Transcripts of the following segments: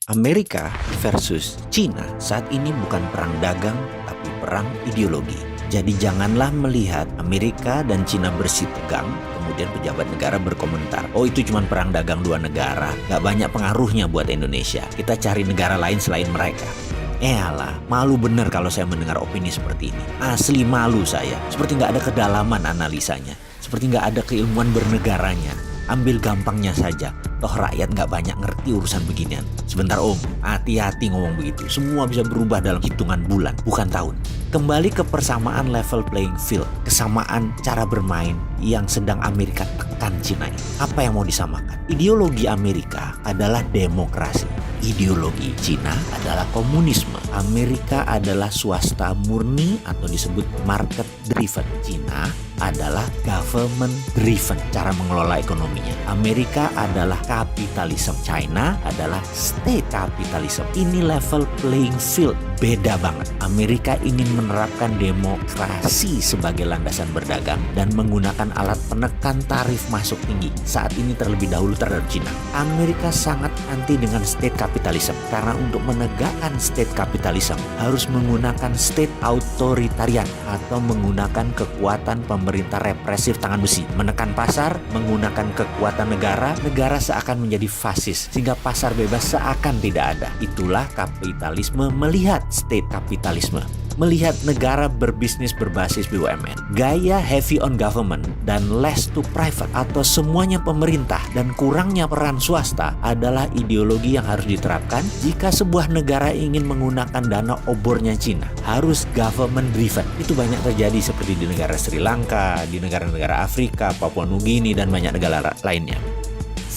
Amerika versus Cina saat ini bukan perang dagang, tapi perang ideologi. Jadi janganlah melihat Amerika dan Cina bersih tegang, kemudian pejabat negara berkomentar, oh itu cuma perang dagang dua negara, gak banyak pengaruhnya buat Indonesia, kita cari negara lain selain mereka. Alah, malu bener kalau saya mendengar opini seperti ini. Asli malu saya, seperti gak ada kedalaman analisanya, seperti gak ada keilmuan bernegaranya. Ambil gampangnya saja, toh rakyat gak banyak ngerti urusan beginian. Sebentar om, hati-hati ngomong begitu. Semua bisa berubah dalam hitungan bulan, bukan tahun. Kembali ke persamaan level playing field, kesamaan cara bermain yang sedang Amerika tekan Cina ini. Apa yang mau disamakan? Ideologi Amerika adalah demokrasi. Ideologi Cina adalah komunisme. Amerika adalah swasta murni atau disebut market driven. Cina adalah government driven cara mengelola ekonominya. Amerika adalah kapitalisme. China adalah state capitalism. Ini level playing field. Beda banget. Amerika ingin menerapkan demokrasi sebagai landasan berdagang dan menggunakan alat penekan tarif masuk tinggi. Saat ini terlebih dahulu terhadap Cina. Amerika sangat anti dengan state capitalism karena untuk menegakkan state capitalism harus menggunakan state authoritarian atau menggunakan kekuatan pemerintah represif tangan besi. Menekan pasar, menggunakan kekuatan negara, negara seakan menjadi fasis sehingga pasar bebas seakan tidak ada. Itulah kapitalisme melihat state kapitalisme, melihat negara berbisnis berbasis BUMN. Gaya heavy on government dan less to private atau semuanya pemerintah dan kurangnya peran swasta adalah ideologi yang harus diterapkan jika sebuah negara ingin menggunakan dana obornya Cina. Harus government driven. Itu banyak terjadi seperti di negara Sri Lanka, di negara-negara Afrika, Papua Nugini, dan banyak negara lainnya.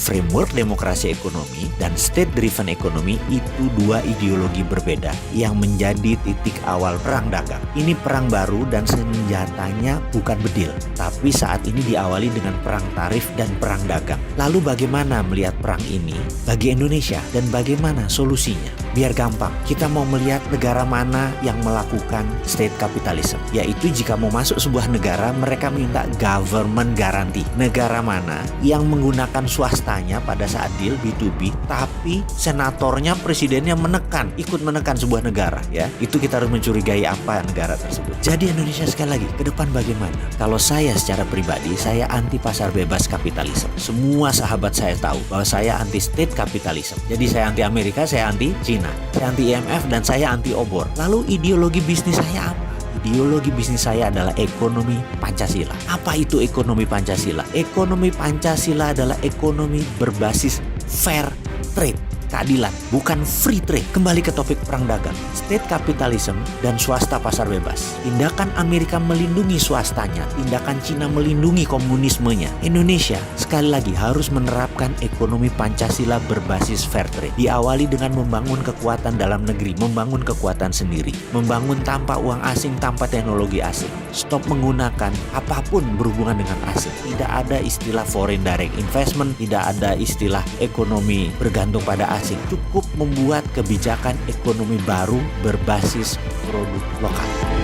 Framework demokrasi ekonomi dan state-driven ekonomi itu dua ideologi berbeda yang menjadi titik awal perang dagang. Ini perang baru dan senjatanya bukan bedil, tapi saat ini diawali dengan perang tarif dan perang dagang. Lalu bagaimana melihat perang ini bagi Indonesia dan bagaimana solusinya? Biar gampang, kita mau melihat negara mana yang melakukan state capitalism, yaitu jika mau masuk sebuah negara mereka minta government guarantee. Negara mana yang menggunakan swasta pada saat deal B2B, tapi senatornya, presidennya ikut menekan sebuah negara, ya. Itu kita harus mencurigai apa negara tersebut. Jadi Indonesia sekali lagi, ke depan bagaimana? Kalau saya secara pribadi, saya anti pasar bebas kapitalisme. Semua sahabat saya tahu bahwa saya anti state capitalism. Jadi saya anti Amerika, saya anti Cina, saya anti IMF, dan saya anti obor. Lalu ideologi bisnis saya apa? Ideologi bisnis saya adalah ekonomi Pancasila. Apa itu ekonomi Pancasila? Ekonomi Pancasila adalah ekonomi berbasis fair trade, keadilan, bukan free trade. Kembali ke topik perang dagang, state capitalism dan swasta pasar bebas. Tindakan Amerika melindungi swastanya, tindakan Cina melindungi komunismenya. Indonesia sekali lagi harus menerapkan ekonomi Pancasila berbasis fair trade. Diawali dengan membangun kekuatan dalam negeri, membangun kekuatan sendiri, membangun tanpa uang asing, tanpa teknologi asing. Stop menggunakan apapun berhubungan dengan asing. Tidak ada istilah foreign direct investment, tidak ada istilah ekonomi bergantung pada asing. Cukup membuat kebijakan ekonomi baru berbasis produk lokal.